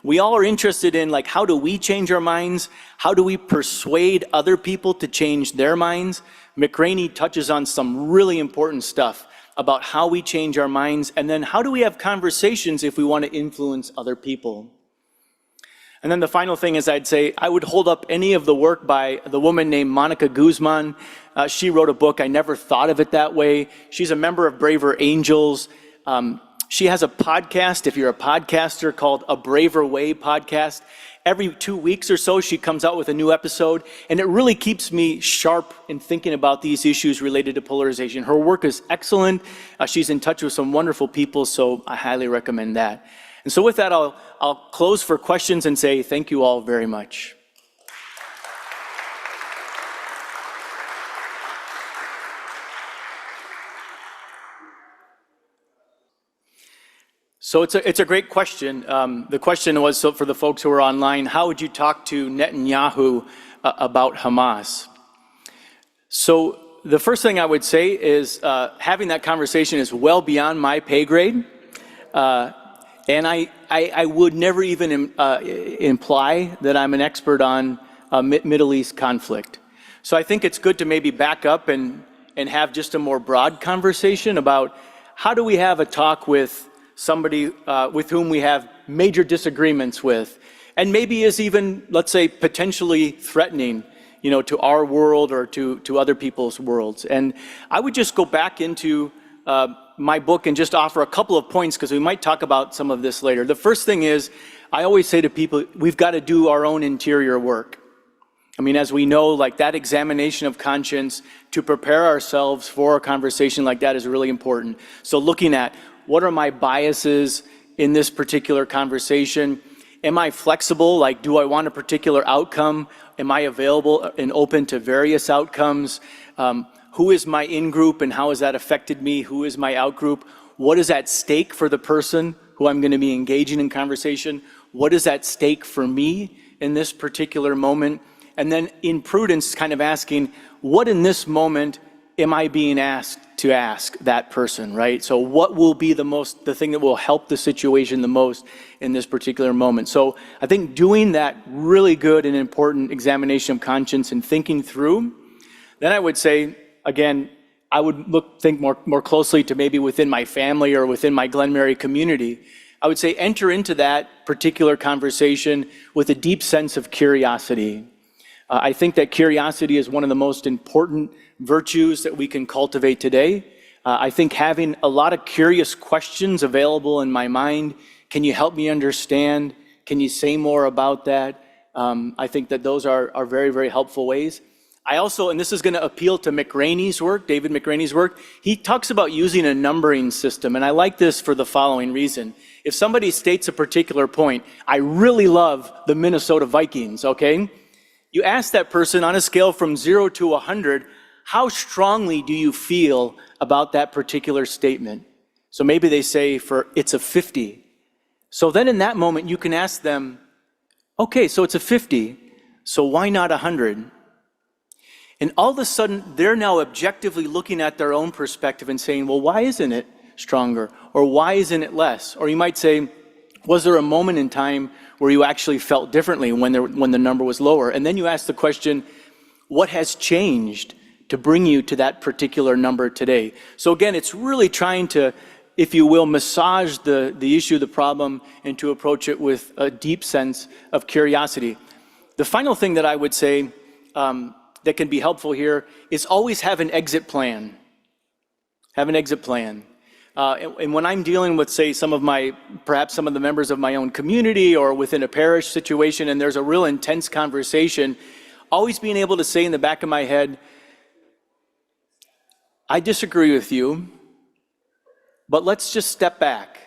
We all are interested in, like, how do we change our minds? How do we persuade other people to change their minds? McRaney touches on some really important stuff about how we change our minds, and then how do we have conversations if we want to influence other people. And then the final thing is, I'd say I would hold up any of the work by the woman named Monica Guzman. She wrote a book. I never thought of it that way. She's a member of Braver Angels. She has a podcast, if you're a podcaster, called A Braver Way Podcast. Every 2 weeks or so, she comes out with a new episode, and it really keeps me sharp in thinking about these issues related to polarization. Her work is excellent. She's in touch with some wonderful people, so I highly recommend that. And so with that, I'll close for questions and say thank you all very much. So it's a great question. The question was, so for the folks who are online, how would you talk to Netanyahu about Hamas? So the first thing I would say is having that conversation is well beyond my pay grade. And I would never even imply that I'm an expert on Middle East conflict. So I think it's good to maybe back up and have just a more broad conversation about how do we have a talk with somebody with whom we have major disagreements with, and maybe is even, let's say, potentially threatening, to our world or to other people's worlds. And I would just go back into my book and just offer a couple of points, because we might talk about some of this later. The first thing is, I always say to people, we've got to do our own interior work. I mean, as we know, like that examination of conscience to prepare ourselves for a conversation like that is really important. So looking at, what are my biases in this particular conversation? Am I flexible? Like, do I want a particular outcome? Am I available and open to various outcomes? Who is my in-group and how has that affected me? Who is my out-group? What is at stake for the person who I'm going to be engaging in conversation? What is at stake for me in this particular moment? And then in prudence, kind of asking, what in this moment am I being asked to ask that person, right? So what will be the thing that will help the situation the most in this particular moment? So I think doing that really good and important examination of conscience and thinking through, then I would say, again, I would think more closely to maybe within my family or within my Glen Mary community. I would say enter into that particular conversation with a deep sense of curiosity. I think that curiosity is one of the most important virtues that we can cultivate today. I think having a lot of curious questions available in my mind, can you help me understand? Can you say more about that? I think that those are very, very helpful ways. I also, and this is going to appeal to McRaney's work, David McRaney's work, he talks about using a numbering system, and I like this for the following reason. If somebody states a particular point, I really love the Minnesota Vikings, okay? You ask that person on a scale from 0 to 100, how strongly do you feel about that particular statement? So maybe they say it's a 50. So then in that moment, you can ask them, okay, so it's a 50, so why not 100? And all of a sudden, they're now objectively looking at their own perspective and saying, well, why isn't it stronger? Or why isn't it less? Or you might say, was there a moment in time where you actually felt differently when the number was lower? And then you ask the question, what has changed to bring you to that particular number today? So again, it's really trying to, if you will, massage the issue, the problem, and to approach it with a deep sense of curiosity. The final thing that I would say that can be helpful here is always have an exit plan. Have an exit plan. And when I'm dealing with, say, perhaps some of the members of my own community or within a parish situation, and there's a real intense conversation, always being able to say in the back of my head, I disagree with you, but let's just step back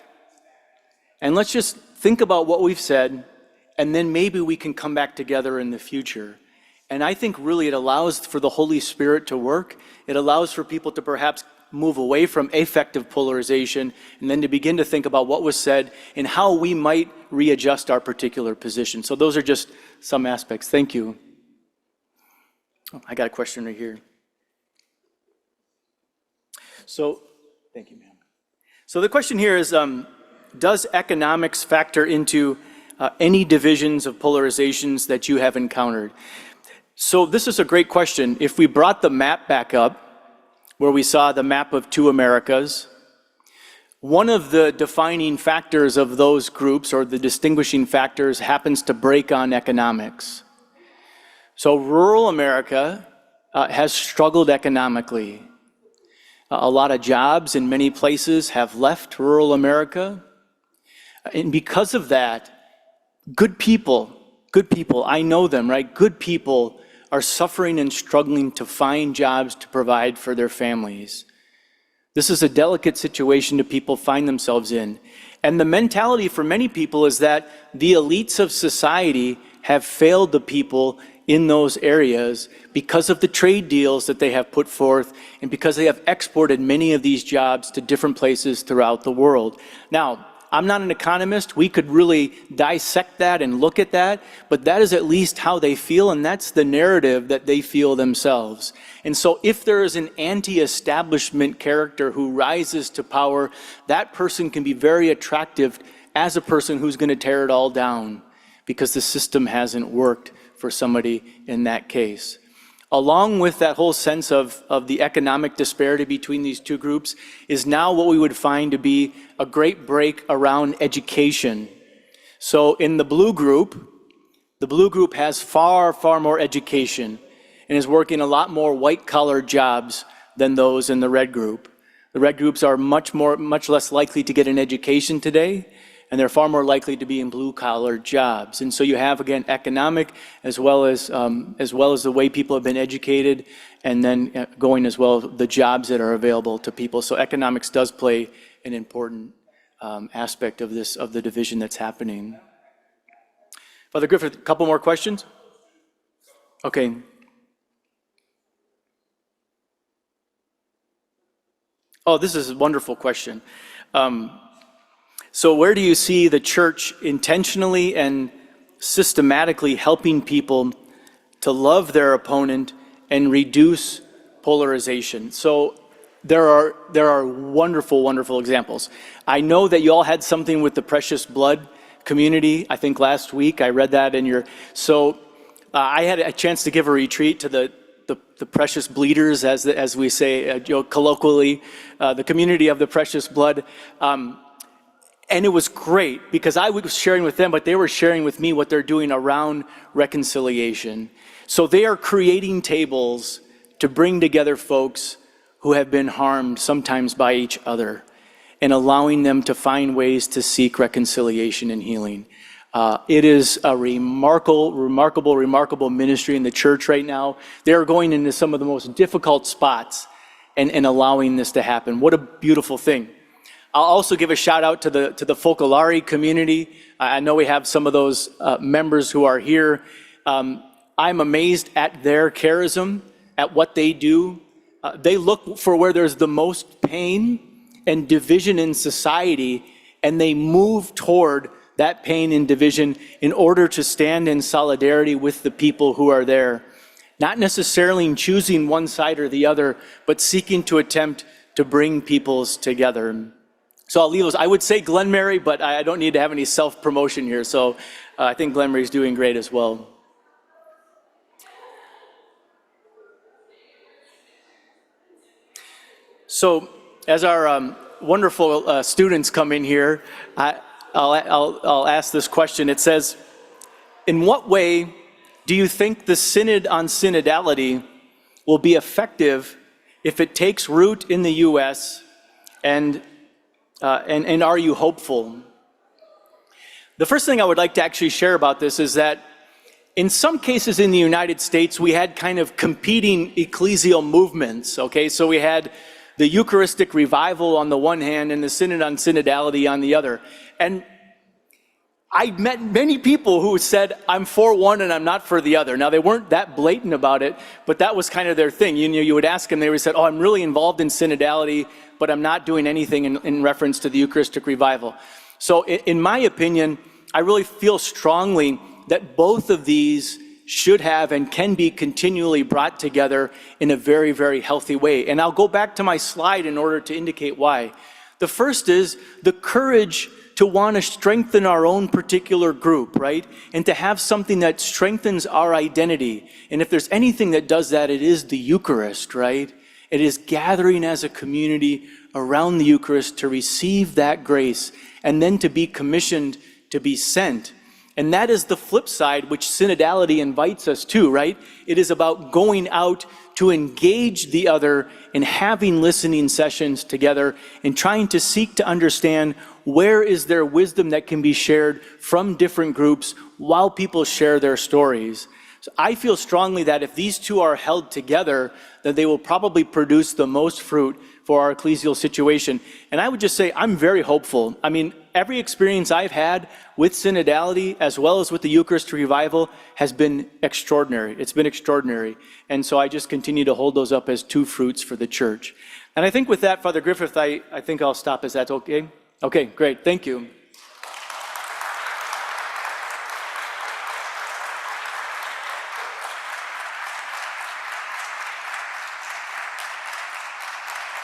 and let's just think about what we've said, and then maybe we can come back together in the future. And I think really it allows for the Holy Spirit to work. It allows for people to perhaps move away from affective polarization and then to begin to think about what was said and how we might readjust our particular position. So those are just some aspects. Thank you. Oh, I got a question right here. So, thank you, ma'am. So the question here is, does economics factor into any divisions of polarizations that you have encountered? So this is a great question. If we brought the map back up, where we saw the map of two Americas, one of the defining factors of those groups, or the distinguishing factors, happens to break on economics. So rural America has struggled economically. A lot of jobs in many places have left rural America. And because of that, good people, I know them, right? Good people are suffering and struggling to find jobs to provide for their families. This is a delicate situation that people find themselves in. And the mentality for many people is that the elites of society have failed the people in those areas because of the trade deals that they have put forth and because they have exported many of these jobs to different places throughout the world. Now, I'm not an economist. We could really dissect that and look at that, but that is at least how they feel, and that's the narrative that they feel themselves. And so if there is an anti-establishment character who rises to power, that person can be very attractive as a person who's going to tear it all down because the system hasn't worked for somebody in that case. Along with that whole sense of the economic disparity between these two groups is now what we would find to be a great break around education. So in the blue group has far, far more education and is working a lot more white-collar jobs than those in the red group. The red groups are much less likely to get an education today, and they're far more likely to be in blue-collar jobs. And so you have, again, economic as well as the way people have been educated, and then going as well the jobs that are available to people. So economics does play an important aspect of the division that's happening. Father Griffith, a couple more questions? Okay. Oh, this is a wonderful question. So where do you see the church intentionally and systematically helping people to love their opponent and reduce polarization? So there are wonderful, wonderful examples. I know that you all had something with the Precious Blood community. I think last week I read that in your. So I had a chance to give a retreat to the precious bleeders, as we say colloquially, the community of the Precious Blood. And it was great because I was sharing with them, but they were sharing with me what they're doing around reconciliation. So they are creating tables to bring together folks who have been harmed sometimes by each other and allowing them to find ways to seek reconciliation and healing. It is a remarkable ministry in the church right now. They're going into some of the most difficult spots and allowing this to happen. What a beautiful thing. I'll also give a shout out to the Focolari community. I know we have some of those members who are here. I'm amazed at their charism, at what they do. They look for where there's the most pain and division in society, and they move toward that pain and division in order to stand in solidarity with the people who are there. Not necessarily in choosing one side or the other, but seeking to attempt to bring peoples together. So I'll leave those. I would say Glen Mary, but I don't need to have any self-promotion here. So I think Glen Mary's doing great as well. So as our wonderful students come in here, I'll ask this question. It says, in what way do you think the Synod on Synodality will be effective if it takes root in the U.S., and are you hopeful? The first thing I would like to actually share about this is that in some cases in the United States, we had kind of competing ecclesial movements, okay? So we had the Eucharistic revival on the one hand and the Synod on Synodality on the other. And I met many people who said, I'm for one and I'm not for the other. Now, they weren't that blatant about it, but that was kind of their thing. You know, you would ask them, they would say, oh, I'm really involved in synodality, but I'm not doing anything in reference to the Eucharistic revival. So in my opinion, I really feel strongly that both of these should have and can be continually brought together in a very, very healthy way. And I'll go back to my slide in order to indicate why. The first is the courage to want to strengthen our own particular group, right? And to have something that strengthens our identity. And if there's anything that does that, it is the Eucharist, right? It is gathering as a community around the Eucharist to receive that grace and then to be commissioned to be sent. And that is the flip side, which synodality invites us to, right? It is about going out to engage the other and having listening sessions together and trying to seek to understand where is there wisdom that can be shared from different groups while people share their stories. So I feel strongly that if these two are held together, that they will probably produce the most fruit for our ecclesial situation. And I would just say, I'm very hopeful. I mean, every experience I've had with synodality, as well as with the Eucharist revival, has been extraordinary. It's been extraordinary. And so I just continue to hold those up as two fruits for the church. And I think with that, Father Griffith, I think I'll stop. Is that okay? Okay, great. Thank you.